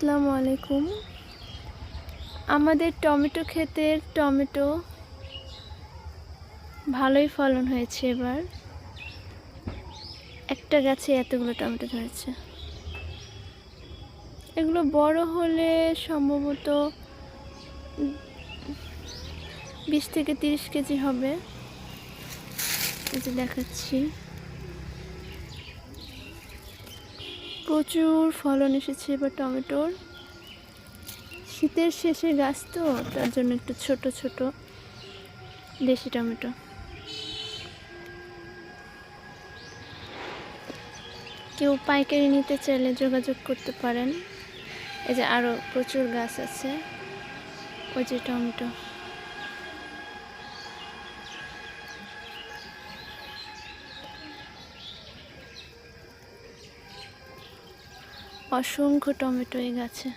আসসালামু আলাইকুম। আমাদের টমেটো ক্ষেতের টমেটো ভালোই ফলন হয়েছে এবার। একটা গাছে এতগুলো টমেটো ধরেছে। এগুলো বড় হলে সম্ভবত 20 থেকে 30 কেজি হবে। এই যে দেখাচ্ছি। প্রচুর ফলন এসেছে এবার টমেটোর। শীতের শেষে গাছ তো, তার জন্য একটু ছোট ছোট দেশি টমেটো। কেউ পাইকারি নিতে চাইলে যোগাযোগ করতে পারেন। এই যে আরো প্রচুর গাছ আছে। ওই যে টমেটো। অসংখ্য টমেটো এই গাছে।